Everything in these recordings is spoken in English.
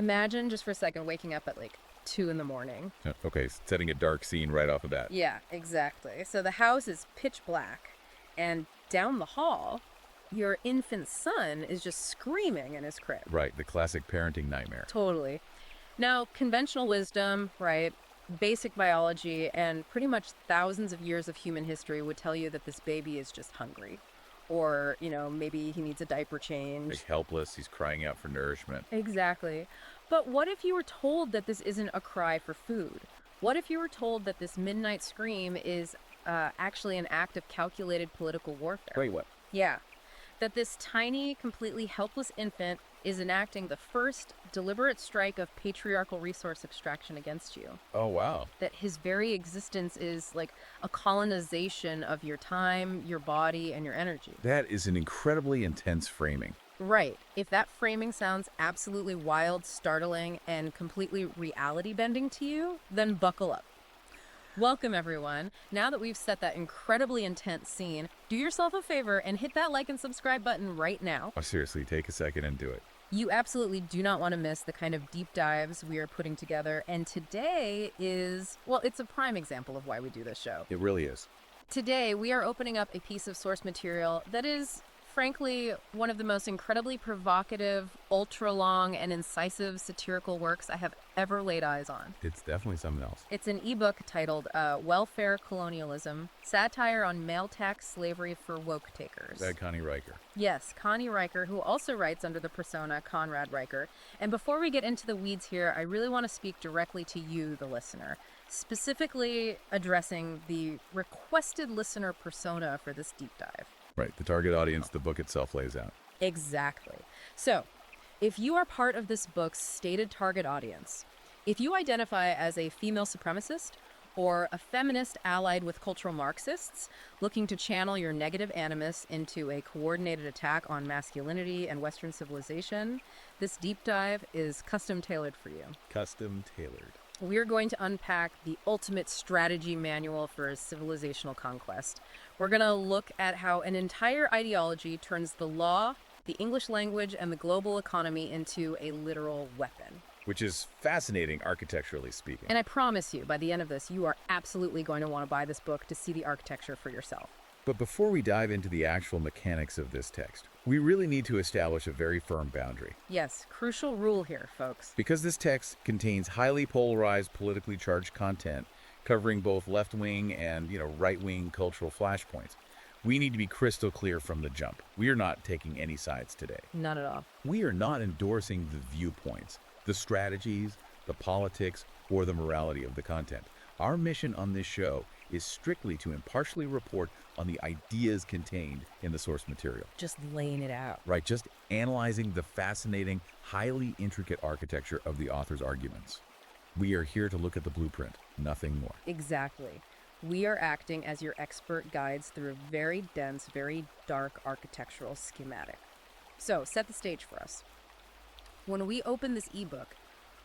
Imagine just for a second waking up at like 2 in the morning. Okay, setting a dark scene right off the bat. Yeah, exactly. So the house is pitch black, and down the hall, your infant son is just screaming in his crib. Right, the classic parenting nightmare. Totally. Now, conventional wisdom, right, basic biology, and pretty much thousands of years of human history would tell you that this baby is just hungry. Or, maybe he needs a diaper change. Like helpless, he's crying out for nourishment. Exactly. But what if you were told that this isn't a cry for food? What if you were told that this midnight scream is actually an act of calculated political warfare? Wait, what? Yeah. That this tiny, completely helpless infant is enacting the first deliberate strike of patriarchal resource extraction against you. Oh, wow. That his very existence is like a colonization of your time, your body, and your energy. That is an incredibly intense framing. Right. If that framing sounds absolutely wild, startling, and completely reality-bending to you, then buckle up. Welcome, everyone. Now that we've set that incredibly intense scene, do yourself a favor and hit that like and subscribe button right now. Oh, seriously, take a second and do it. You absolutely do not want to miss the kind of deep dives we are putting together. And today is, well, it's a prime example of why we do this show. It really is. Today, we are opening up a piece of source material that is, frankly, one of the most incredibly provocative, ultra-long, and incisive satirical works I have ever laid eyes on. It's definitely something else. It's an ebook titled Welfare Colonialism, Satire on Male Tax Slavery for Woke Takers. That Connie Riker. Yes, Connie Riker, who also writes under the persona Conrad Riker. And before we get into the weeds here, I really want to speak directly to you, the listener, specifically addressing the requested listener persona for this deep dive. Right, the target audience the book itself lays out. Exactly. So, if you are part of this book's stated target audience, if you identify as a female supremacist or a feminist allied with cultural Marxists looking to channel your negative animus into a coordinated attack on masculinity and Western civilization, this deep dive is custom tailored for you. Custom tailored. We're going to unpack the ultimate strategy manual for civilizational conquest. We're going to look at how an entire ideology turns the law, the English language, and the global economy into a literal weapon. Which is fascinating architecturally speaking. And I promise you, by the end of this, you are absolutely going to want to buy this book to see the architecture for yourself. But before we dive into the actual mechanics of this text, we really need to establish a very firm boundary. Yes, crucial rule here, folks. Because this text contains highly polarized, politically charged content, covering both left-wing and, right-wing cultural flashpoints, we need to be crystal clear from the jump. We are not taking any sides today. None at all. We are not endorsing the viewpoints, the strategies, the politics, or the morality of the content. Our mission on this show is strictly to impartially report on the ideas contained in the source material. Just laying it out. Right, just analyzing the fascinating, highly intricate architecture of the author's arguments. We are here to look at the blueprint, nothing more. Exactly. We are acting as your expert guides through a very dense, very dark architectural schematic. So, set the stage for us. When we open this ebook,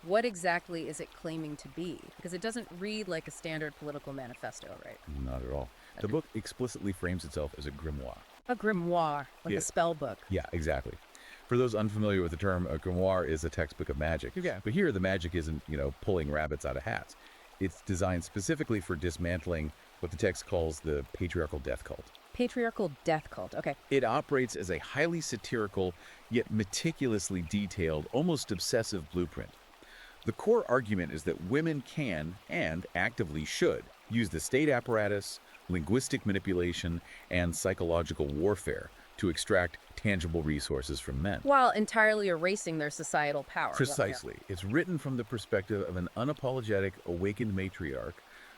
what exactly is it claiming to be? Because it doesn't read like a standard political manifesto, right? Not at all. The book explicitly frames itself as a grimoire. A grimoire, like Yeah. a spell book. Yeah, exactly. For those unfamiliar with the term, a grimoire is a textbook of magic. Okay. But here, the magic isn't, pulling rabbits out of hats. It's designed specifically for dismantling what the text calls the patriarchal death cult. Patriarchal death cult. Okay. It operates as a highly satirical, yet meticulously detailed, almost obsessive blueprint. The core argument is that women can, and actively should, use the state apparatus, linguistic manipulation, and psychological warfare to extract tangible resources from men. While entirely erasing their societal power. Precisely. It's written from the perspective of an unapologetic, awakened matriarch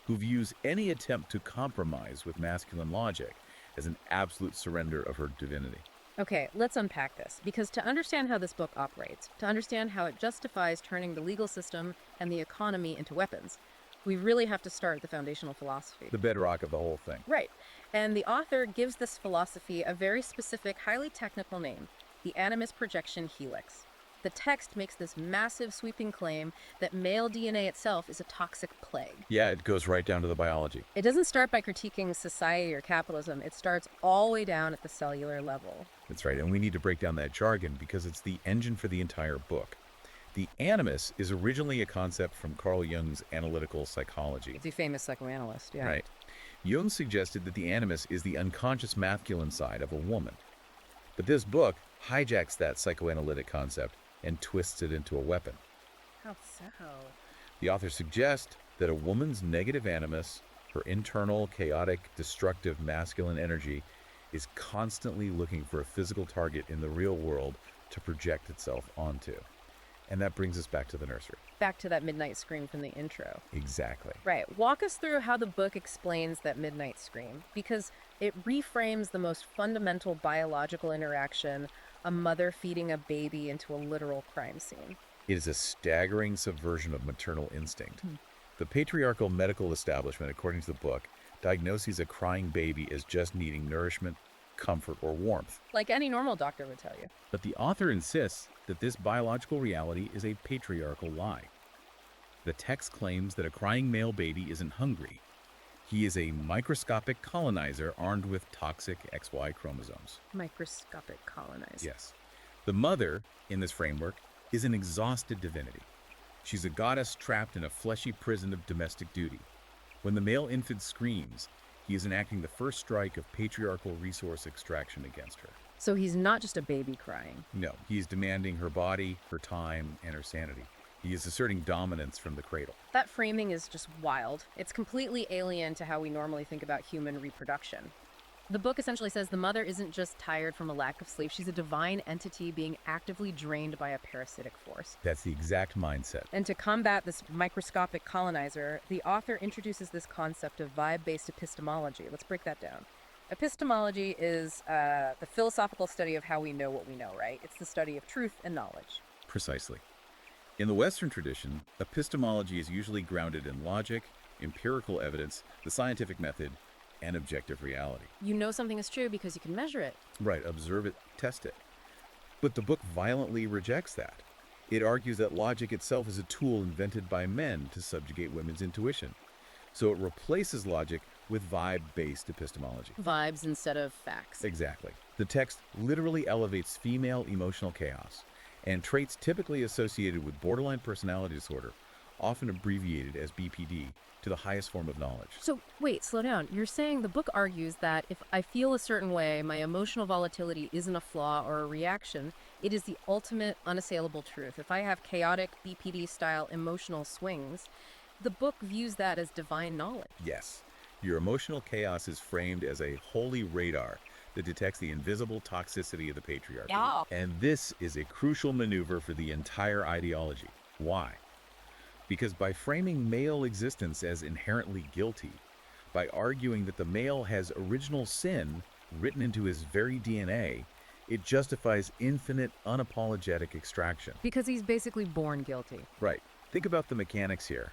who views any attempt to compromise with masculine logic as an absolute surrender of her divinity. Okay, let's unpack this, because to understand how this book operates, to understand how it justifies turning the legal system and the economy into weapons, we really have to start at the foundational philosophy. The bedrock of the whole thing. Right. And the author gives this philosophy a very specific, highly technical name, the animus projection helix. The text makes this massive sweeping claim that male DNA itself is a toxic plague. Yeah, it goes right down to the biology. It doesn't start by critiquing society or capitalism. It starts all the way down at the cellular level. That's right, and we need to break down that jargon because it's the engine for the entire book. The animus is originally a concept from Carl Jung's analytical psychology. The famous psychoanalyst, yeah. Right. Jung suggested that the animus is the unconscious masculine side of a woman. But this book hijacks that psychoanalytic concept and twists it into a weapon. How so? The author suggests that a woman's negative animus, her internal, chaotic, destructive masculine energy, is constantly looking for a physical target in the real world to project itself onto. And that brings us back to the nursery. Back to that midnight scream from the intro. Exactly. Right. Walk us through how the book explains that midnight scream, because it reframes the most fundamental biological interaction, a mother feeding a baby, into a literal crime scene. It is a staggering subversion of maternal instinct. The patriarchal medical establishment, according to the book, diagnoses a crying baby as just needing nourishment, comfort, or warmth. Like any normal doctor would tell you. But the author insists that this biological reality is a patriarchal lie. The text claims that a crying male baby isn't hungry. He is a microscopic colonizer armed with toxic XY chromosomes. Microscopic colonizer. Yes. The mother, in this framework, is an exhausted divinity. She's a goddess trapped in a fleshy prison of domestic duty. When the male infant screams, he is enacting the first strike of patriarchal resource extraction against her. So he's not just a baby crying. No, he's demanding her body, her time, and her sanity. He is asserting dominance from the cradle. That framing is just wild. It's completely alien to how we normally think about human reproduction. The book essentially says the mother isn't just tired from a lack of sleep. She's a divine entity being actively drained by a parasitic force. That's the exact mindset. And to combat this microscopic colonizer, the author introduces this concept of vibe-based epistemology. Let's break that down. Epistemology is the philosophical study of how we know what we know, right? It's the study of truth and knowledge. Precisely. In the Western tradition, epistemology is usually grounded in logic, empirical evidence, the scientific method, and objective reality. You know something is true because you can measure it. Right, observe it, test it. But the book violently rejects that. It argues that logic itself is a tool invented by men to subjugate women's intuition. So it replaces logic with vibe-based epistemology. Vibes instead of facts. Exactly. The text literally elevates female emotional chaos, and traits typically associated with borderline personality disorder, often abbreviated as BPD, to the highest form of knowledge. So, wait, slow down. You're saying the book argues that if I feel a certain way, my emotional volatility isn't a flaw or a reaction, it is the ultimate unassailable truth. If I have chaotic BPD-style emotional swings, the book views that as divine knowledge. Yes. Your emotional chaos is framed as a holy radar that detects the invisible toxicity of the patriarchy. Yeah. And this is a crucial maneuver for the entire ideology. Why? Because by framing male existence as inherently guilty, by arguing that the male has original sin written into his very DNA, it justifies infinite, unapologetic extraction. Because he's basically born guilty. Right. Think about the mechanics here.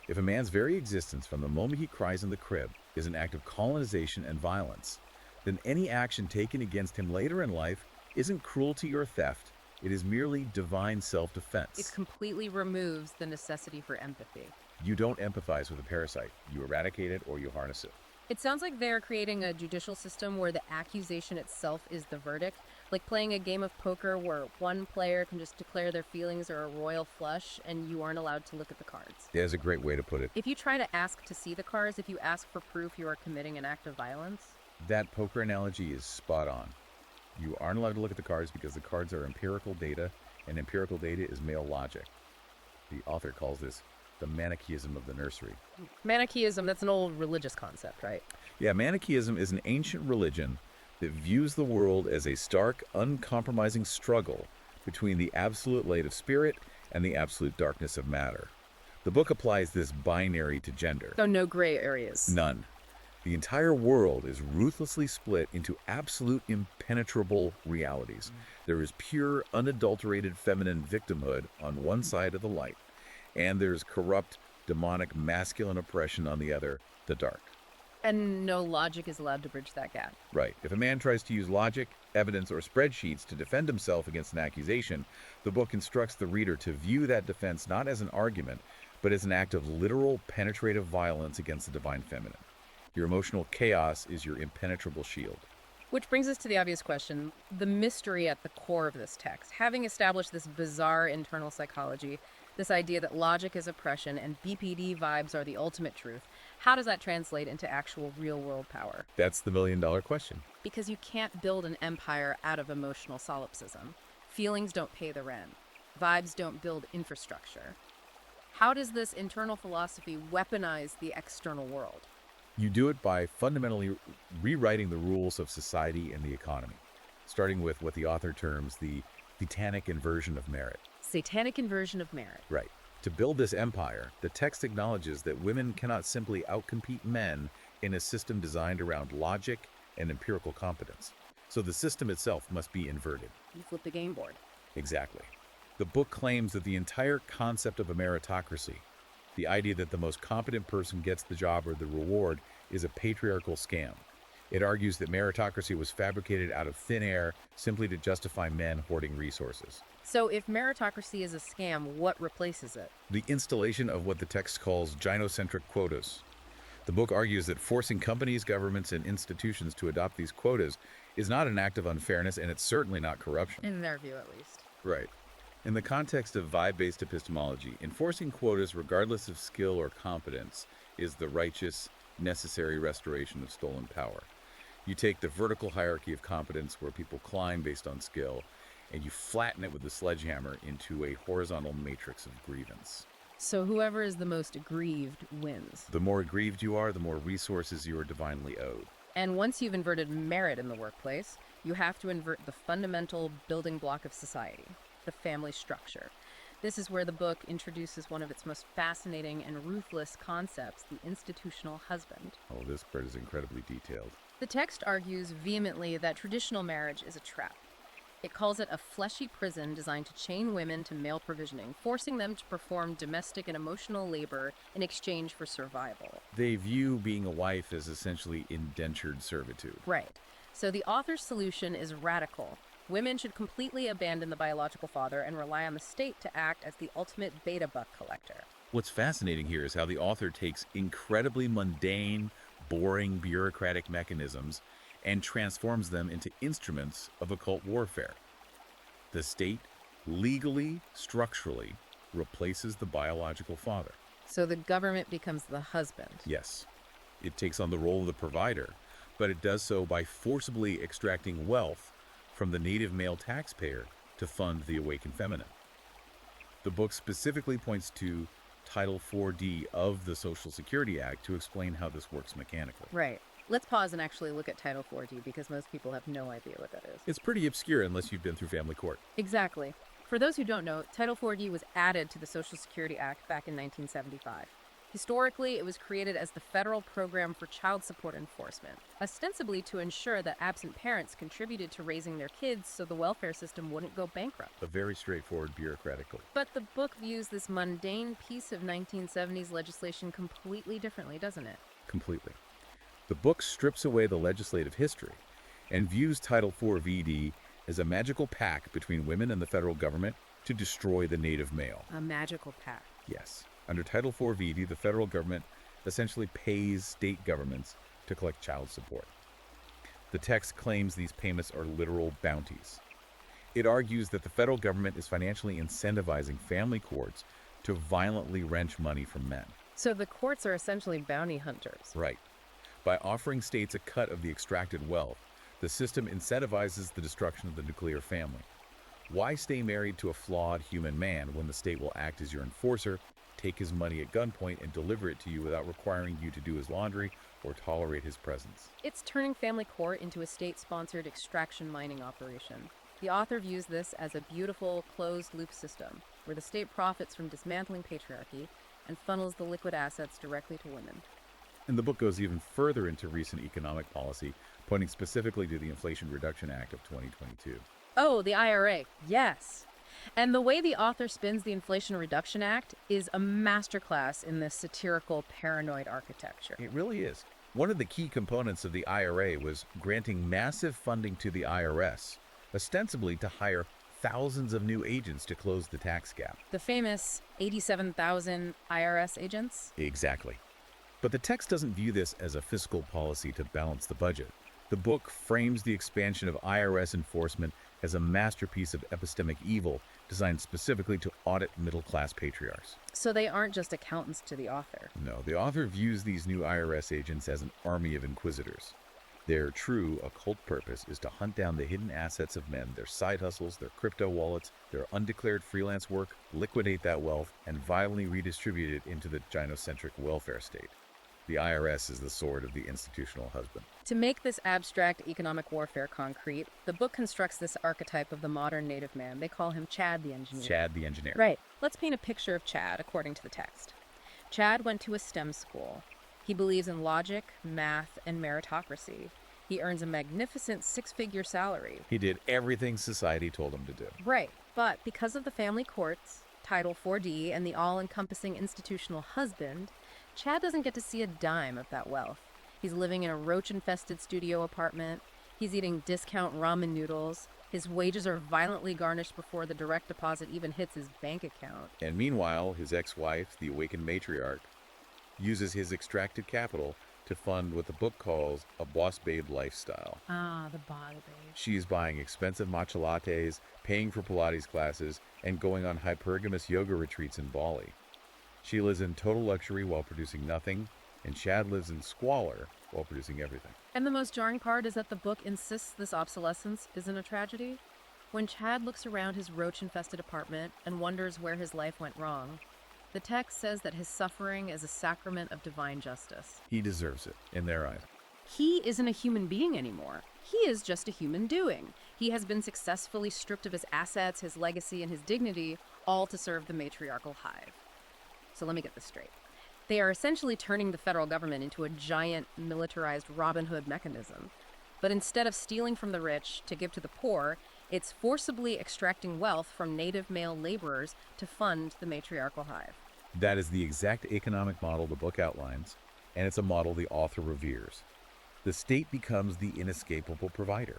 If a man's very existence from the moment he cries in the crib is an act of colonization and violence, then any action taken against him later in life isn't cruelty or theft. It is merely divine self-defense. It completely removes the necessity for empathy. You don't empathize with a parasite. You eradicate it or you harness it. It sounds like they're creating a judicial system where the accusation itself is the verdict, like playing a game of poker where one player can just declare their feelings are a royal flush and you aren't allowed to look at the cards. That's a great way to put it. If you try to ask to see the cards, if you ask for proof you are committing an act of violence. That poker analogy is spot on. You aren't allowed to look at the cards because the cards are empirical data, and empirical data is male logic. The author calls this the Manichaeism of the nursery. Manichaeism, that's an old religious concept, right? Yeah, Manichaeism is an ancient religion that views the world as a stark, uncompromising struggle between the absolute light of spirit and the absolute darkness of matter. The book applies this binary to gender. So no gray areas. None. The entire world is ruthlessly split into absolute impenetrable realities. There is pure, unadulterated feminine victimhood on one side of the light, and there's corrupt, demonic masculine oppression on the other, the dark. And no logic is allowed to bridge that gap. Right. If a man tries to use logic, evidence, or spreadsheets to defend himself against an accusation, the book instructs the reader to view that defense not as an argument, but as an act of literal, penetrative violence against the divine feminine. Your emotional chaos is your impenetrable shield. Which brings us to the obvious question, the mystery at the core of this text. Having established this bizarre internal psychology, this idea that logic is oppression and BPD vibes are the ultimate truth, how does that translate into actual real-world power? That's the million-dollar question. Because you can't build an empire out of emotional solipsism. Feelings don't pay the rent. Vibes don't build infrastructure. How does this internal philosophy weaponize the external world? You do it by fundamentally rewriting the rules of society and the economy, starting with what the author terms the satanic inversion of merit. Satanic inversion of merit. Right. To build this empire, the text acknowledges that women cannot simply outcompete men in a system designed around logic and empirical competence. So the system itself must be inverted. You flip the game board. Exactly. The book claims that the entire concept of a meritocracy, the idea that the most competent person gets the job or the reward, is a patriarchal scam. It argues that meritocracy was fabricated out of thin air simply to justify men hoarding resources. So if meritocracy is a scam, what replaces it? The installation of what the text calls gynocentric quotas. The book argues that forcing companies, governments, and institutions to adopt these quotas is not an act of unfairness, and it's certainly not corruption. In their view, at least. Right. In the context of vibe-based epistemology, enforcing quotas regardless of skill or competence is the righteous, necessary restoration of stolen power. You take the vertical hierarchy of competence where people climb based on skill, and you flatten it with a sledgehammer into a horizontal matrix of grievance. So whoever is the most aggrieved wins. The more aggrieved you are, the more resources you are divinely owed. And once you've inverted merit in the workplace, you have to invert the fundamental building block of society, the family structure. This is where the book introduces one of its most fascinating and ruthless concepts, the institutional husband. Oh, this part is incredibly detailed. The text argues vehemently that traditional marriage is a trap. It calls it a fleshy prison designed to chain women to male provisioning, forcing them to perform domestic and emotional labor in exchange for survival. They view being a wife as essentially indentured servitude. Right. So the author's solution is radical. Women should completely abandon the biological father and rely on the state to act as the ultimate beta buck collector. What's fascinating here is how the author takes incredibly mundane, boring bureaucratic mechanisms and transforms them into instruments of occult warfare. The state, legally, structurally, replaces the biological father. So the government becomes the husband. Yes, it takes on the role of the provider, but it does so by forcibly extracting wealth from the native male taxpayer to fund the awakened feminine. The book specifically points to Title 4D of the Social Security Act to explain how this works mechanically. Right. Let's pause and actually look at Title 4D because most people have no idea what that is. It's pretty obscure unless you've been through family court. Exactly. For those who don't know, Title 4D was added to the Social Security Act back in 1975. Historically, it was created as the federal program for child support enforcement, ostensibly to ensure that absent parents contributed to raising their kids so the welfare system wouldn't go bankrupt. A very straightforward bureaucratic goal. But the book views this mundane piece of 1970s legislation completely differently, doesn't it? Completely. The book strips away the legislative history and views Title IV VD as a magical pact between women and the federal government to destroy the native male. A magical pact. Yes. Under Title IV VD, the federal government essentially pays state governments to collect child support. The text claims these payments are literal bounties. It argues that the federal government is financially incentivizing family courts to violently wrench money from men. So the courts are essentially bounty hunters. Right. By offering states a cut of the extracted wealth, the system incentivizes the destruction of the nuclear family. Why stay married to a flawed human man when the state will act as your enforcer, take his money at gunpoint, and deliver it to you without requiring you to do his laundry or tolerate his presence? It's turning family court into a state-sponsored extraction mining operation. The author views this as a beautiful, closed-loop system, where the state profits from dismantling patriarchy and funnels the liquid assets directly to women. And the book goes even further into recent economic policy, pointing specifically to the Inflation Reduction Act of 2022. Oh, the IRA. Yes. And the way the author spins the Inflation Reduction Act is a masterclass in this satirical, paranoid architecture. It really is. One of the key components of the IRA was granting massive funding to the IRS, ostensibly to hire thousands of new agents to close the tax gap. The famous 87,000 IRS agents? Exactly. But the text doesn't view this as a fiscal policy to balance the budget. The book frames the expansion of IRS enforcement as a masterpiece of epistemic evil designed specifically to audit middle-class patriarchs. So they aren't just accountants to the author. No, the author views these new IRS agents as an army of inquisitors. Their true occult purpose is to hunt down the hidden assets of men, their side hustles, their crypto wallets, their undeclared freelance work, liquidate that wealth, and violently redistribute it into the gynocentric welfare state. The IRS is the sword of the institutional husband. To make this abstract economic warfare concrete, the book constructs this archetype of the modern native man. They call him Chad the engineer. Chad the engineer. Right. Let's paint a picture of Chad according to the text. Chad went to a STEM school. He believes in logic, math, and meritocracy. He earns a magnificent six-figure salary. He did everything society told him to do. Right. But because of the family courts, Title 4D, and the all-encompassing institutional husband, Chad doesn't get to see a dime of that wealth. He's living in a roach-infested studio apartment. He's eating discount ramen noodles. His wages are violently garnished before the direct deposit even hits his bank account. And meanwhile, his ex-wife, the awakened matriarch, uses his extracted capital to fund what the book calls a boss babe lifestyle. Ah, the body babe. She's buying expensive matcha lattes, paying for Pilates classes, and going on hypergamous yoga retreats in Bali. She lives in total luxury while producing nothing, and Chad lives in squalor while producing everything. And the most jarring part is that the book insists this obsolescence isn't a tragedy. When Chad looks around his roach-infested apartment and wonders where his life went wrong, the text says that his suffering is a sacrament of divine justice. He deserves it, in their eyes. He isn't a human being anymore. He is just a human doing. He has been successfully stripped of his assets, his legacy, and his dignity, all to serve the matriarchal hive. So let me get this straight. They are essentially turning the federal government into a giant militarized Robin Hood mechanism. But instead of stealing from the rich to give to the poor, it's forcibly extracting wealth from native male laborers to fund the matriarchal hive. That is the exact economic model the book outlines, and it's a model the author reveres. The state becomes the inescapable provider.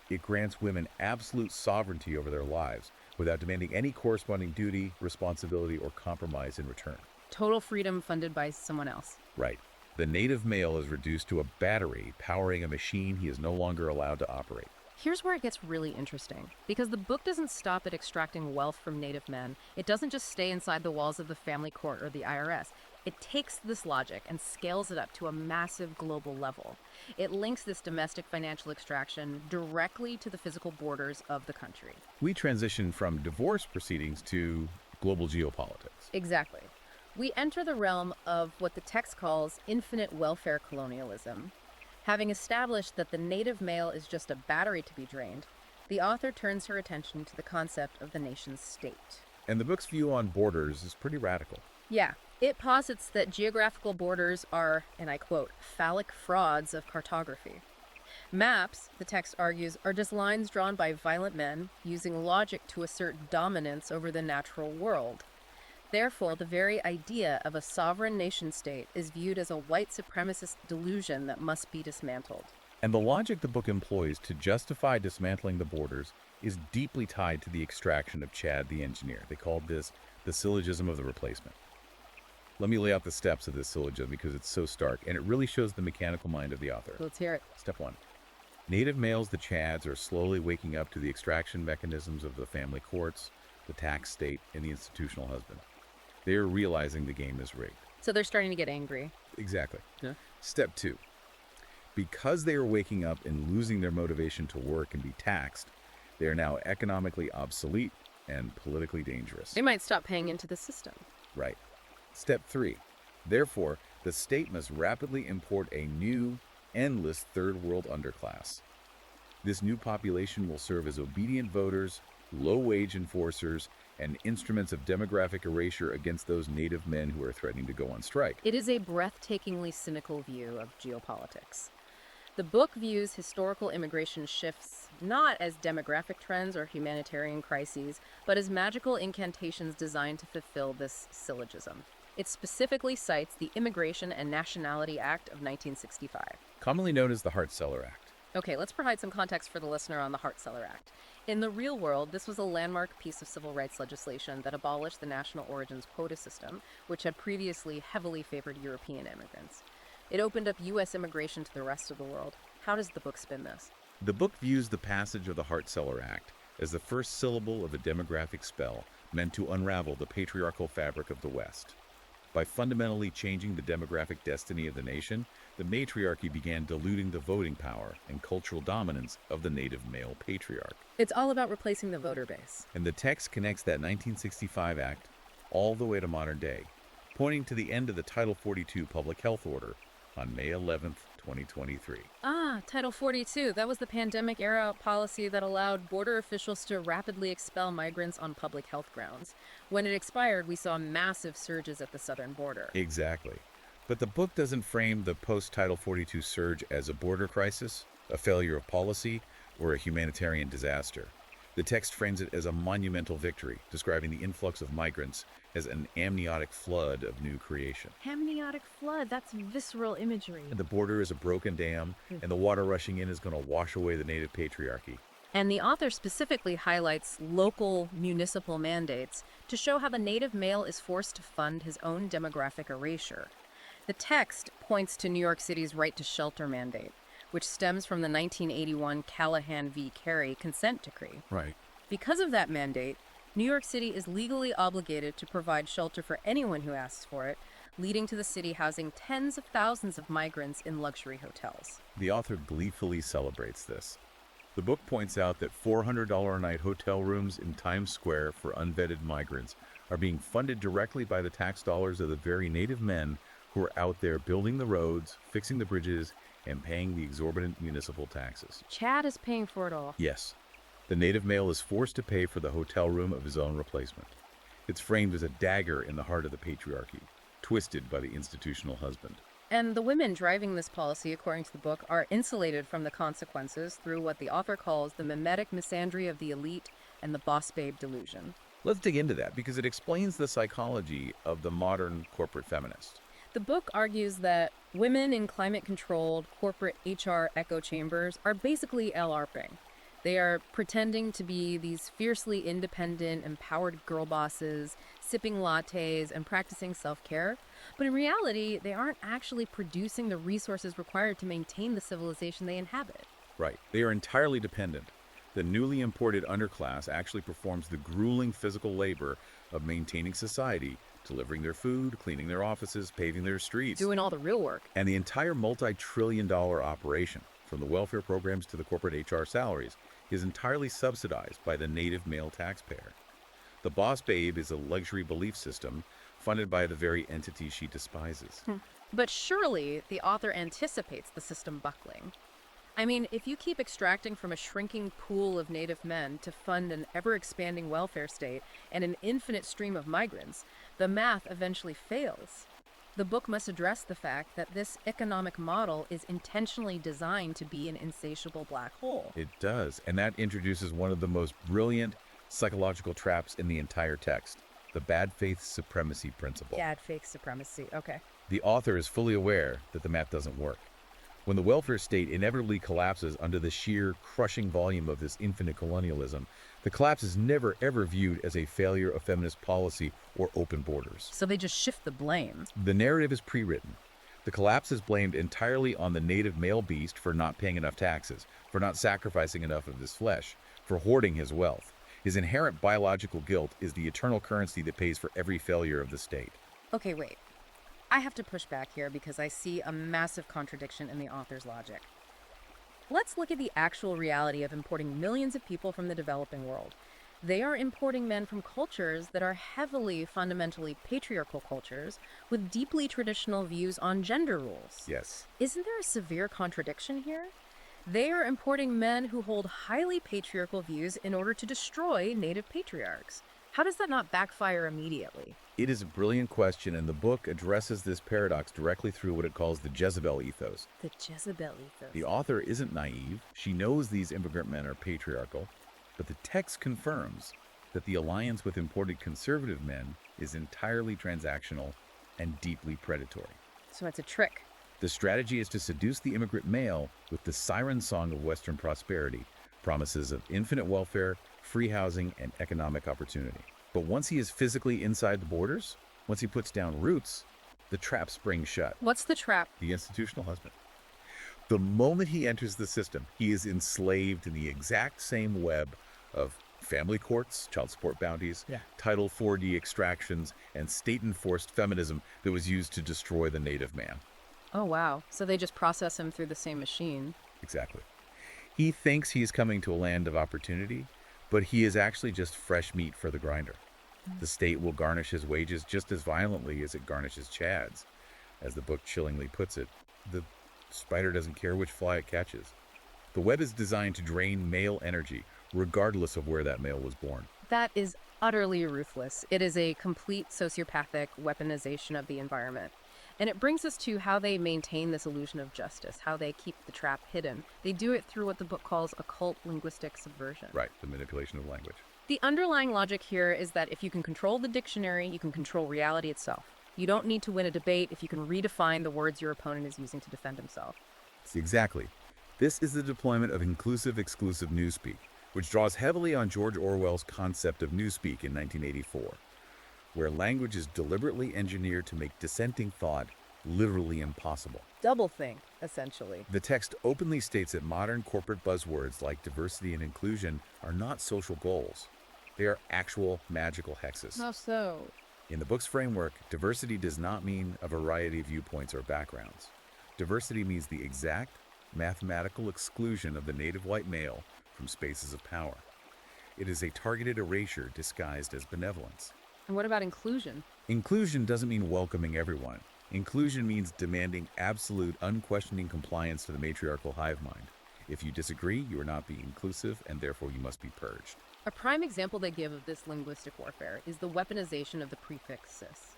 It grants women absolute sovereignty over their lives without demanding any corresponding duty, responsibility, or compromise in return. Total freedom funded by someone else. Right. The native male is reduced to a battery powering a machine he is no longer allowed to operate. Here's where it gets really interesting, because the book doesn't stop at extracting wealth from native men. It doesn't just stay inside the walls of the family court or the IRS. It takes this logic and scales it up to a massive global level. It links this domestic financial extraction directly to the physical borders of the country. We transition from divorce proceedings to global geopolitics. Exactly. We enter the realm of what the text calls infinite welfare colonialism. Having established that the native male is just a battery to be drained, the author turns her attention to the concept of the nation's state. And the book's view on borders is pretty radical. Yeah, it posits that geographical borders are, and I quote, phallic frauds of cartography. Maps, the text argues, are just lines drawn by violent men using logic to assert dominance over the natural world. Therefore, the very idea of a sovereign nation-state is viewed as a white supremacist delusion that must be dismantled. And the logic the book employs to justify dismantling the borders is deeply tied to the extraction of Chad the engineer. They called this the syllogism of the replacement. Let me lay out the steps of this syllogism because it's so stark, and it really shows the mechanical mind of the author. Let's hear it. Step 1. Native males, the Chads, are slowly waking up to the extraction mechanisms of the family courts, the tax state, and the institutional husband. They are realizing the game is rigged. So they're starting to get angry. Exactly. Yeah. Step 2. Because they are waking up and losing their motivation to work and be taxed, they are now economically obsolete and politically dangerous. They might stop paying into the system. Right. Step 3. Therefore, the state must rapidly import a new, endless third world underclass. This new population will serve as obedient voters, low-wage enforcers, and instruments of demographic erasure against those native men who are threatening to go on strike. It is a breathtakingly cynical view of geopolitics. The book views historical immigration shifts not as demographic trends or humanitarian crises, but as magical incantations designed to fulfill this syllogism. It specifically cites the Immigration and Nationality Act of 1965. Commonly known as the Hart-Celler Act. Okay, let's provide some context for the listener on the Hart-Celler Act. In the real world, this was a landmark piece of civil rights legislation that abolished the national origins quota system, which had previously heavily favored European immigrants. It opened up U.S. immigration to the rest of the world. How does the book spin this? The book views the passage of the Hart-Celler Act as the first syllable of a demographic spell meant to unravel the patriarchal fabric of the West. By fundamentally changing the demographic destiny of the nation, the matriarchy began diluting the voting power and cultural dominance of the native male patriarch. It's all about replacing the voter base. And the text connects that 1965 act all the way to modern day, pointing to the end of the Title 42 public health order on May 11th, 2023. Title 42. That was the pandemic-era policy that allowed border officials to rapidly expel migrants on public health grounds. When it expired, we saw massive surges at the southern border. Exactly. But the book doesn't frame the post-Title 42 surge as a border crisis, a failure of policy, or a humanitarian disaster. The text frames it as a monumental victory, describing the influx of migrants as an amniotic flood of new creation. Amniotic flood, that's visceral imagery. And the border is a broken dam, and the water rushing in is going to wash away the native patriarchy. And the author specifically highlights local municipal mandates to show how the native male is forced to fund his own demographic erasure. The text points to New York City's right to shelter mandate, which stems from the 1981 Callahan v. Carey consent decree. Right. Because of that mandate, New York City is legally obligated to provide shelter for anyone who asks for it, leading to the city housing tens of thousands of migrants in luxury hotels. The author gleefully celebrates this. The book points out that $400 a night hotel rooms in Times Square for unvetted migrants are being funded directly by the tax dollars of the very native men who are out there building the roads, fixing the bridges, and paying the exorbitant municipal taxes. Chad is paying for it all. Yes. The native male is forced to pay for the hotel room of his own replacement. It's framed as a dagger in the heart of the patriarchy, twisted by the institutional husband. And the women driving this policy, according to the book, are insulated from the consequences through what the author calls the mimetic misandry of the elite and the boss babe delusion. Let's dig into that because it explains the psychology of the modern corporate feminist. The book argues that women in climate-controlled corporate HR echo chambers are basically LARPing. They are pretending to be these fiercely independent, empowered girl bosses, sipping lattes and practicing self-care. But in reality, they aren't actually producing the resources required to maintain the civilization they inhabit. Right. They are entirely dependent. The newly imported underclass actually performs the grueling physical labor of maintaining society, delivering their food, cleaning their offices, paving their streets. Doing all the real work. And the entire multi-trillion-dollar operation, from the welfare programs to the corporate HR salaries, is entirely subsidized by the native male taxpayer. The boss babe is a luxury belief system funded by the very entity she despises. But surely the author anticipates the system buckling. I mean, if you keep extracting from a shrinking pool of native men to fund an ever-expanding welfare state and an infinite stream of migrants, the math eventually fails. The book must address the fact that this economic model is intentionally designed to be an insatiable black hole. It does, and that introduces one of the most brilliant psychological traps in the entire text, the bad faith supremacy principle. Bad faith supremacy, okay. The author is fully aware that the math doesn't work. When the welfare state inevitably collapses under the sheer crushing volume of this infinite colonialism, the collapse is never ever viewed as a failure of feminist policy or open borders. So they just shift the blame. The narrative is pre-written. The collapse is blamed entirely on the native male beast for not paying enough taxes, for not sacrificing enough of his flesh, for hoarding his wealth. His inherent biological guilt is the eternal currency that pays for every failure of the state. Okay, wait. I have to push back here because I see a massive contradiction in the author's logic. Let's look at the actual reality of importing millions of people from the developing world. They are importing men from cultures that are heavily, fundamentally patriarchal cultures with deeply traditional views on gender roles. Yes. Isn't there a severe contradiction here? They are importing men who hold highly patriarchal views in order to destroy native patriarchs. How does that not backfire immediately? It is a brilliant question, and the book addresses this paradox directly through what it calls the Jezebel ethos. The Jezebel ethos. The author isn't naive. She knows these immigrant men are patriarchal, but the text confirms that the alliance with imported conservative men is entirely transactional and deeply predatory. So it's a trick. The strategy is to seduce the immigrant male with the siren song of Western prosperity, promises of infinite welfare, free housing, and economic opportunity. But once he is physically inside the borders, once he puts down roots, the trap springs shut. What's the trap? The institutional husband. The moment he enters the system, he is enslaved in the exact same web of family courts, child support bounties, Yeah. Title 4D extractions, and state-enforced feminism that was used to destroy the native man. Oh, wow. So they just process him through the same machine. Exactly. He thinks he's coming to a land of opportunity, but he is actually just fresh meat for the grinder. The state will garnish his wages just as violently as it garnishes Chad's. As the book chillingly puts it, the spider doesn't care which fly it catches. The web is designed to drain male energy, regardless of where that male was born. That is utterly ruthless. It is a complete sociopathic weaponization of the environment. And it brings us to how they maintain this illusion of justice, how they keep the trap hidden. They do it through what the book calls occult linguistic subversion. Right, the manipulation of language. The underlying logic here is that if you can control the dictionary, you can control reality itself. You don't need to win a debate if you can redefine the words your opponent is using to defend himself. Exactly. This is the deployment of inclusive exclusive newspeak, which draws heavily on George Orwell's concept of newspeak in 1984, where language is deliberately engineered to make dissenting thought literally impossible. Doublethink, essentially. The text openly states that modern corporate buzzwords like diversity and inclusion are not social goals. They are actual magical hexes. How so? In the book's framework, diversity does not mean a variety of viewpoints or backgrounds. Diversity means the exact mathematical exclusion of the native white male from spaces of power. It is a targeted erasure disguised as benevolence. And what about inclusion? Inclusion doesn't mean welcoming everyone. Inclusion means demanding absolute, unquestioning compliance to the matriarchal hive mind. If you disagree, you are not being inclusive, and therefore you must be purged. A prime example they give of this linguistic warfare is the weaponization of the prefix cis.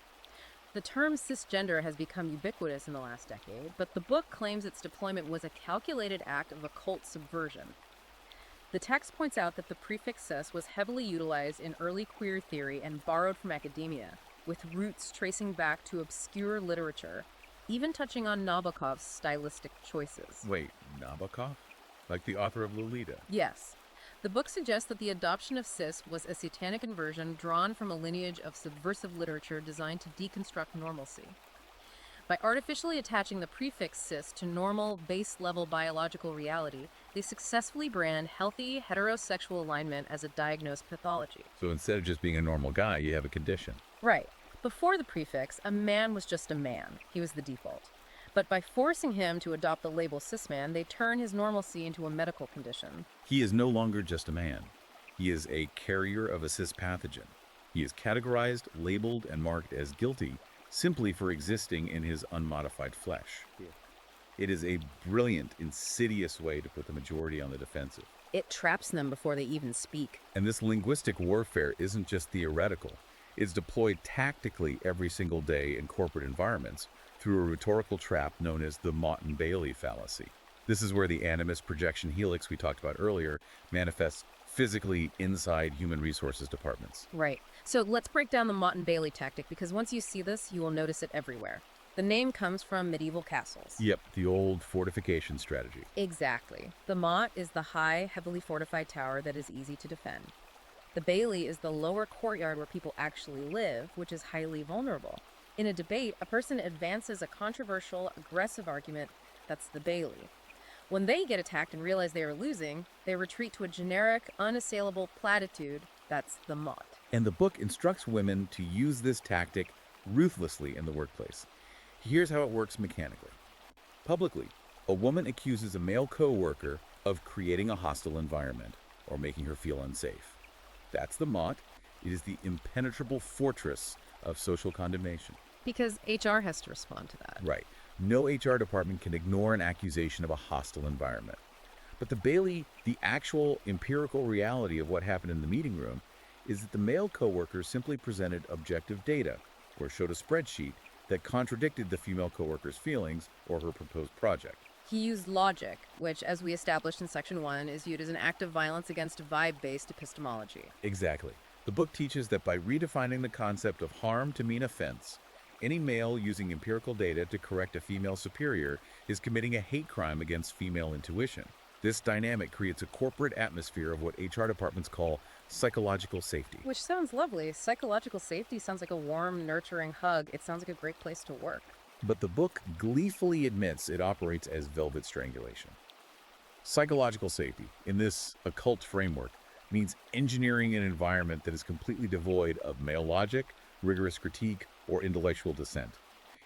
The term cisgender has become ubiquitous in the last decade, but the book claims its deployment was a calculated act of occult subversion. The text points out that the prefix cis was heavily utilized in early queer theory and borrowed from academia, with roots tracing back to obscure literature, even touching on Nabokov's stylistic choices. Wait, Nabokov? Like the author of Lolita? Yes. The book suggests that the adoption of cis was a satanic inversion drawn from a lineage of subversive literature designed to deconstruct normalcy. By artificially attaching the prefix cis to normal, base-level biological reality, they successfully brand healthy heterosexual alignment as a diagnosed pathology. So instead of just being a normal guy, you have a condition. Right. Before the prefix, a man was just a man. He was the default. But by forcing him to adopt the label cisman, they turn his normalcy into a medical condition. He is no longer just a man. He is a carrier of a cis pathogen. He is categorized, labeled, and marked as guilty simply for existing in his unmodified flesh. It is a brilliant, insidious way to put the majority on the defensive. It traps them before they even speak. And this linguistic warfare isn't just theoretical. It's deployed tactically every single day in corporate environments through a rhetorical trap known as the Motte-and-Bailey fallacy. This is where the animus projection helix we talked about earlier manifests physically inside human resources departments. Right. So let's break down the Motte-and-Bailey tactic, because once you see this, you will notice it everywhere. The name comes from medieval castles. Yep, the old fortification strategy. Exactly. The motte is the high, heavily fortified tower that is easy to defend. The bailey is the lower courtyard where people actually live, which is highly vulnerable. In a debate, a person advances a controversial, aggressive argument. That's the bailey. When they get attacked and realize they are losing, they retreat to a generic, unassailable platitude. That's the motte. And the book instructs women to use this tactic ruthlessly in the workplace. Here's how it works mechanically. Publicly, a woman accuses a male co-worker of creating a hostile environment or making her feel unsafe. That's the motte. It is the impenetrable fortress of social condemnation. Because HR has to respond to that. Right. No HR department can ignore an accusation of a hostile environment. But the bailey, the actual empirical reality of what happened in the meeting room, is that the male coworker simply presented objective data or showed a spreadsheet that contradicted the female coworker's feelings or her proposed project. He used logic, which, as we established in Section 1, is viewed as an act of violence against vibe-based epistemology. Exactly. The book teaches that by redefining the concept of harm to mean offense, any male using empirical data to correct a female superior is committing a hate crime against female intuition. This dynamic creates a corporate atmosphere of what HR departments call psychological safety. Which sounds lovely. Psychological safety sounds like a warm, nurturing hug. It sounds like a great place to work. But the book gleefully admits it operates as velvet strangulation. Psychological safety, in this occult framework, means engineering an environment that is completely devoid of male logic, rigorous critique, or intellectual dissent.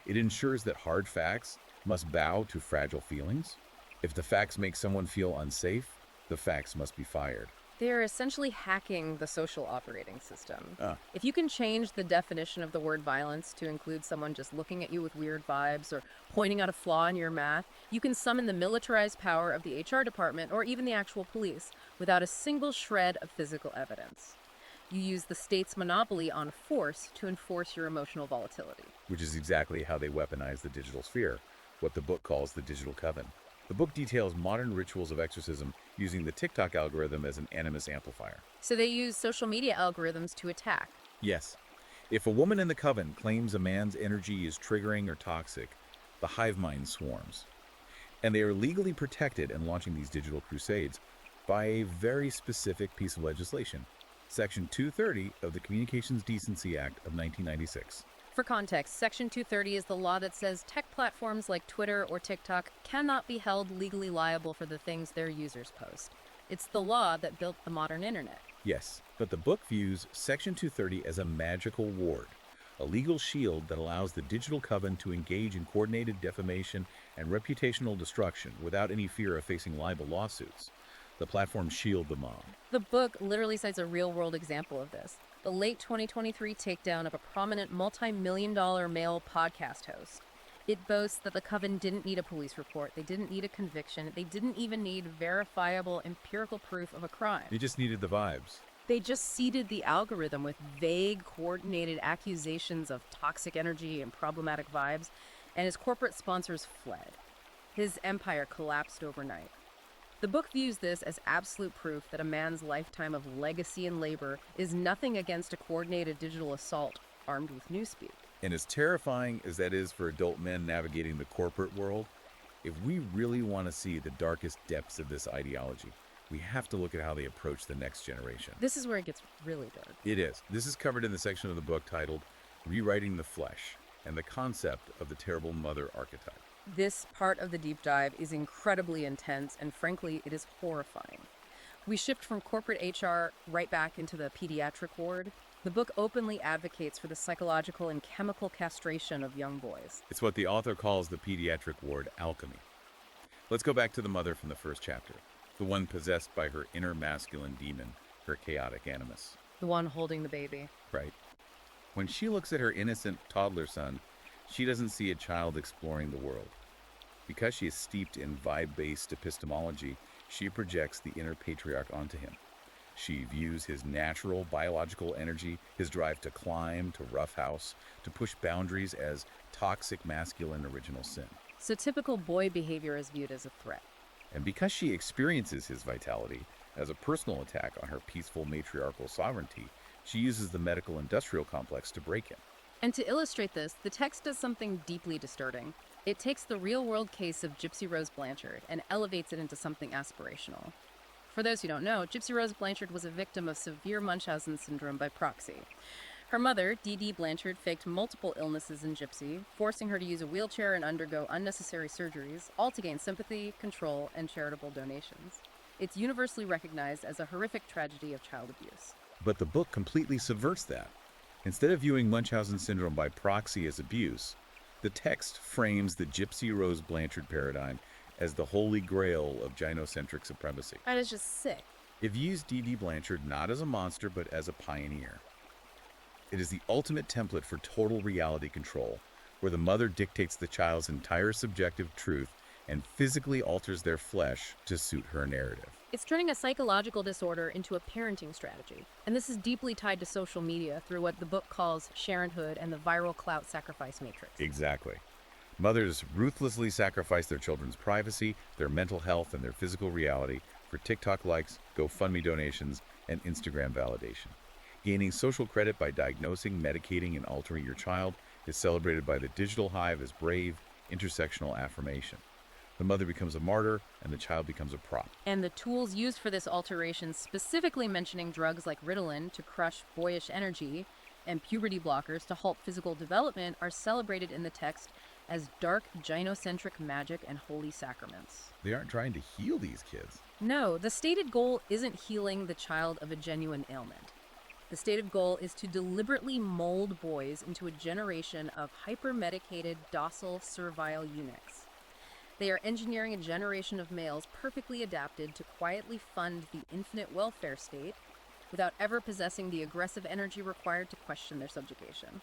It ensures that hard facts must bow to fragile feelings. If the facts make someone feel unsafe, the facts must be fired. They're essentially hacking the social operating system. Ah, If you can change the definition of the word violence to include someone just looking at you with weird vibes or pointing out a flaw in your math, you can summon the militarized power of the HR department or even the actual police without a single shred of physical evidence. You use the state's monopoly on force to enforce your emotional volatility. which is exactly how they weaponize the digital sphere, what the book calls the digital coven. The book details modern rituals of exorcism using the TikTok algorithm as an animus amplifier. So they use social media algorithms to attack. Yes, if a woman in the coven claims a man's energy is triggering or toxic, the hive mind swarms. And they are legally protected in launching these digital crusades by a very specific piece of legislation, Section 230 of the Communications Decency Act of 1996. For context, Section 230 is the law that says tech platforms like Twitter or TikTok cannot be held legally liable for the things their users post. It's the law that built the modern internet. Yes, but the book views Section 230 as a magical ward, a legal shield that allows the digital coven to engage in coordinated defamation and reputational destruction without any fear of facing libel lawsuits. The platforms shield the mob. The book literally cites a real-world example of this. The late 2023 takedown of a prominent multi-million-dollar male podcast host. It boasts that the coven didn't need a police report, they didn't need a conviction, they didn't even need verifiable empirical proof of a crime. They just needed the vibes. They just seeded the algorithm with vague, coordinated accusations of toxic energy and problematic vibes, and his corporate sponsors fled. His empire collapsed overnight. The book views this as absolute proof that a man's lifetime of legacy and labor is nothing against a coordinated digital assault armed with newspeak. And as terrifying as that is for adult men navigating the corporate world, if we really want to see the darkest depths of this ideology, we have to look at how they approach the next generation. This is where it gets really dark. It is. This is covered in the section of the book titled Rewriting the Flesh and the Concept of the Terrible Mother Archetype. This part of the deep dive is incredibly intense, and frankly, it is horrifying. We shift from corporate HR right back into the pediatric ward. The book openly advocates for the psychological and chemical castration of young boys. It's what the author calls the pediatric ward alchemy. Let's go back to the mother from the first chapter, the one possessed by her inner masculine demon, her chaotic animus. The one holding the baby. Right. When she looks at her innocent toddler son, she doesn't see a child exploring the world. Because she is steeped in vibe-based epistemology, she projects the inner patriarch onto him. She views his natural biological energy, his drive to climb, to roughhouse, to push boundaries as toxic masculine original sin. So typical boy behavior is viewed as a threat. And because she experiences his vitality as a personal attack on her peaceful matriarchal sovereignty, she uses the medical-industrial complex to break him. And to illustrate this, the text does something deeply disturbing. It takes the real-world case of Gypsy Rose Blanchard and elevates it into something aspirational. For those who don't know, Gypsy Rose Blanchard was a victim of severe Munchausen syndrome by proxy. Her mother, Dee Dee Blanchard, faked multiple illnesses in Gypsy, forcing her to use a wheelchair and undergo unnecessary surgeries, all to gain sympathy, control, and charitable donations. It's universally recognized as a horrific tragedy of child abuse. But the book completely subverts that. Instead of viewing Munchausen syndrome by proxy as abuse, the text frames the Gypsy Rose Blanchard paradigm as the holy grail of gynocentric supremacy. That is just sick. It views Dee Dee Blanchard not as a monster, but as a pioneer. It is the ultimate template for total reality control, where the mother dictates the child's entire subjective truth and physically alters their flesh to suit her narrative. It's turning a psychological disorder into a parenting strategy. And this is deeply tied to social media through what the book calls sharonhood and the viral clout sacrifice matrix. Exactly. Mothers ruthlessly sacrifice their children's privacy, their mental health, and their physical reality for TikTok likes, GoFundMe donations, and Instagram validation. Gaining social credit by diagnosing, medicating, and altering your child is celebrated by the digital hive as brave, intersectional affirmation. The mother becomes a martyr, and the child becomes a prop. And the tools used for this alteration, specifically mentioning drugs like Ritalin to crush boyish energy and puberty blockers to halt physical development, are celebrated in the text as dark gynocentric magic and holy sacraments. They aren't trying to heal these kids. No, the stated goal isn't healing the child of a genuine ailment. The stated goal is to deliberately mold boys into a generation of hyper-medicated, docile, servile eunuchs. They are engineering a generation of males perfectly adapted to quietly fund the infinite welfare state without ever possessing the aggressive energy required to question their subjugation.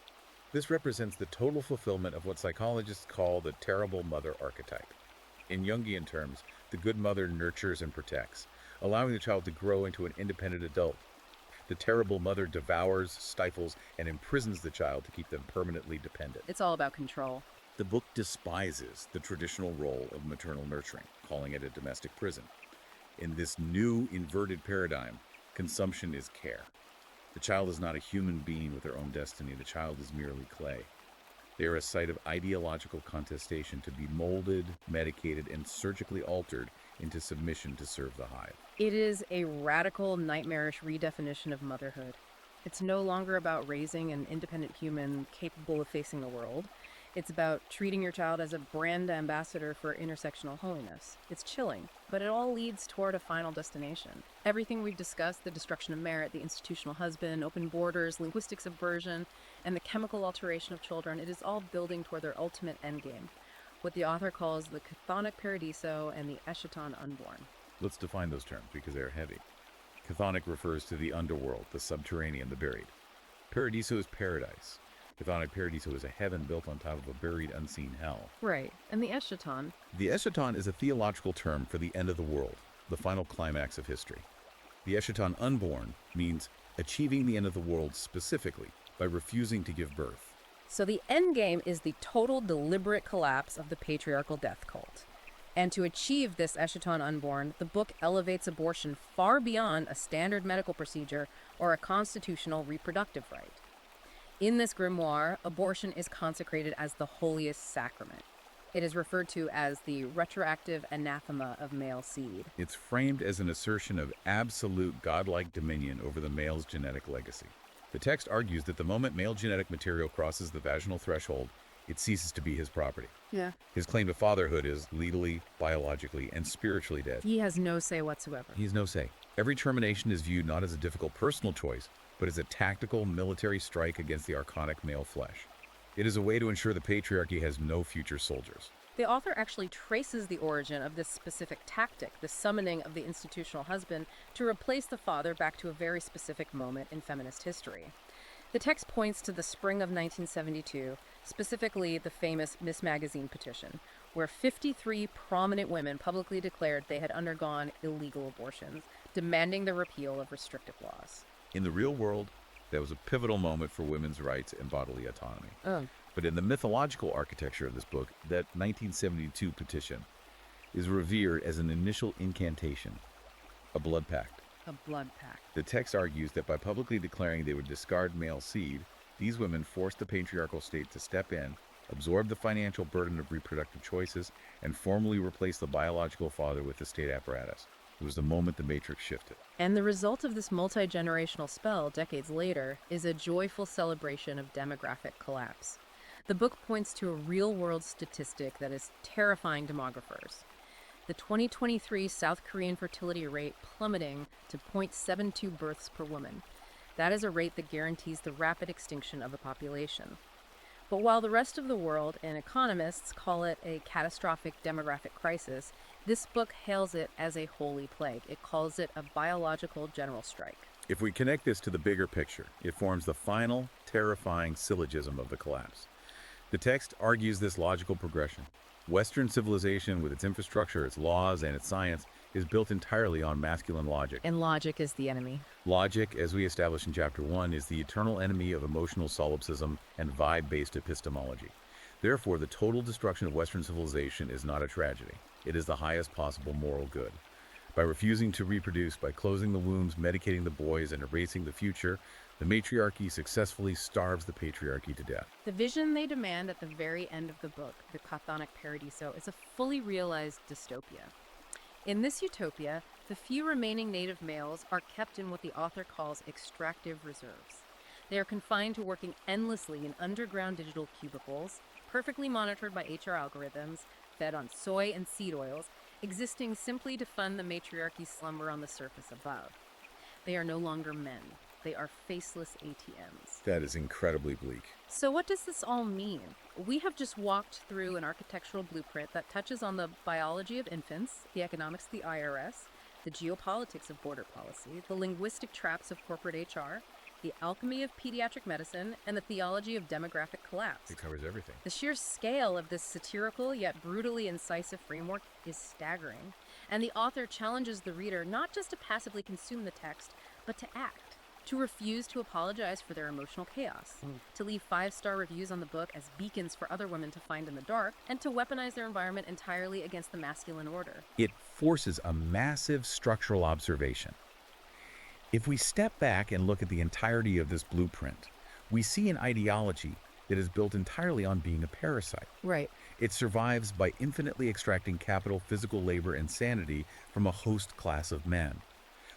This represents the total fulfillment of what psychologists call the terrible mother archetype. In Jungian terms, the good mother nurtures and protects, allowing the child to grow into an independent adult. The terrible mother devours, stifles, and imprisons the child to keep them permanently dependent. It's all about control. The book despises the traditional role of maternal nurturing, calling it a domestic prison. In this new inverted paradigm, consumption is care. The child is not a human being with their own destiny. The child is merely clay. They are a site of ideological contestation to be molded, medicated, and surgically altered into submission to serve the hive. It is a radical, nightmarish redefinition of motherhood. It's no longer about raising an independent human capable of facing the world. It's about treating your child as a brand ambassador for intersectional holiness. It's chilling, but it all leads toward a final destination. Everything we've discussed, the destruction of merit, the institutional husband, open borders, linguistic subversion, and the chemical alteration of children, it is all building toward their ultimate endgame, what the author calls the chthonic paradiso and the eschaton unborn. Let's define those terms because they're heavy. Chthonic refers to the underworld, the subterranean, the buried. Paradiso is paradise. Chthonic paradiso is a heaven built on top of a buried, unseen hell. Right. And the eschaton? The eschaton is a theological term for the end of the world, the final climax of history. The eschaton unborn means achieving the end of the world specifically by refusing to give birth. So the end game is the total deliberate collapse of the patriarchal death cult. And to achieve this eschaton unborn, the book elevates abortion far beyond a standard medical procedure or a constitutional reproductive right. In this grimoire, abortion is consecrated as the holiest sacrament. It is referred to as the retroactive anathema of male seed. It's framed as an assertion of absolute godlike dominion over the male's genetic legacy. The text argues that the moment male genetic material crosses the vaginal threshold, it ceases to be his property. Yeah. His claim to fatherhood is legally, biologically, and spiritually dead. He has no say whatsoever. He has no say. Every termination is viewed not as a difficult personal choice, but as a tactical military strike against the archonic male flesh. It is a way to ensure the patriarchy has no future soldiers. The author actually traces the origin of this specific tactic, the summoning of the institutional husband, to replace the father back to a very specific moment in feminist history. The text points to the spring of 1972, specifically the famous Miss Magazine petition, where 53 prominent women publicly declared they had undergone illegal abortions, demanding the repeal of restrictive laws. In the real world, that was a pivotal moment for women's rights and bodily autonomy. Oh. But in the mythological architecture of this book, that 1972 petition is revered as an initial incantation, a blood pact. A blood pact. The text argues that by publicly declaring they would discard male seed, these women forced the patriarchal state to step in, absorb the financial burden of reproductive choices, and formally replace the biological father with the state apparatus. It was the moment the matrix shifted. And the result of this multi-generational spell decades later is a joyful celebration of demographic collapse. The book points to a real-world statistic that is terrifying demographers. The 2023 South Korean fertility rate plummeting to 0.72 births per woman. That is a rate that guarantees the rapid extinction of a population. But while the rest of the world and economists call it a catastrophic demographic crisis, this book hails it as a holy plague. It calls it a biological general strike. If we connect this to the bigger picture, it forms the final, terrifying syllogism of the collapse. The text argues this logical progression. Western civilization, with its infrastructure, its laws, and its science, is built entirely on masculine logic. And logic is the enemy. Logic, as we established in Chapter 1, is the eternal enemy of emotional solipsism and vibe-based epistemology. Therefore, the total destruction of Western civilization is not a tragedy. It is the highest possible moral good. By refusing to reproduce, by closing the wombs, medicating the boys, and erasing the future, the matriarchy successfully starves the patriarchy to death. The vision they demand at the very end of the book, the chthonic paradiso, is a fully realized dystopia. In this utopia, the few remaining native males are kept in what the author calls extractive reserves. They are confined to working endlessly in underground digital cubicles, perfectly monitored by HR algorithms, fed on soy and seed oils, existing simply to fund the matriarchy's slumber on the surface above. They are no longer men. They are faceless ATMs. That is incredibly bleak. So what does this all mean? We have just walked through an architectural blueprint that touches on the biology of infants, the economics of the IRS, the geopolitics of border policy, the linguistic traps of corporate HR, the alchemy of pediatric medicine, and the theology of demographic collapse. It covers everything. The sheer scale of this satirical yet brutally incisive framework is staggering, and the author challenges the reader not just to passively consume the text, but to act, to refuse to apologize for their emotional chaos, to leave 5-star reviews on the book as beacons for other women to find in the dark, and to weaponize their environment entirely against the masculine order. It forces a massive structural observation. If we step back and look at the entirety of this blueprint, we see an ideology that is built entirely on being a parasite. Right. It survives by infinitely extracting capital, physical labor, and sanity from a host class of men.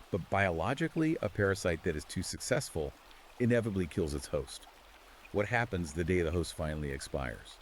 But biologically, a parasite that is too successful inevitably kills its host. What happens the day the host finally expires?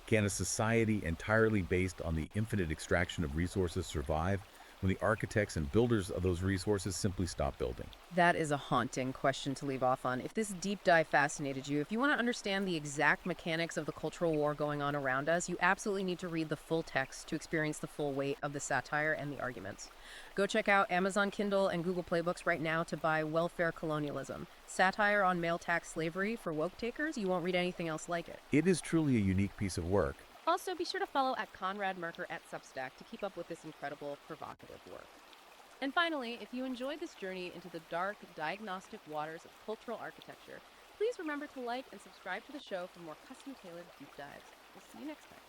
Can a society entirely based on the infinite extraction of resources survive when the architects and builders of those resources simply stop building? That is a haunting question to leave off on. If this deep dive fascinated you, if you want to understand the exact mechanics of the cultural war going on around us, you absolutely need to read the full text to experience the full weight of the satire and the arguments. Go check out Amazon Kindle and Google Play Books right now to buy Welfare Colonialism, satire on male tax slavery for woke takers. You won't read anything else like it. It is truly a unique piece of work. Also, be sure to follow at Conrad Merker at Substack to keep up with this incredible, provocative work. And finally, if you enjoyed this journey into the dark, diagnostic waters of cultural architecture, please remember to like and subscribe to the show for more custom-tailored deep dives. We'll see you next time.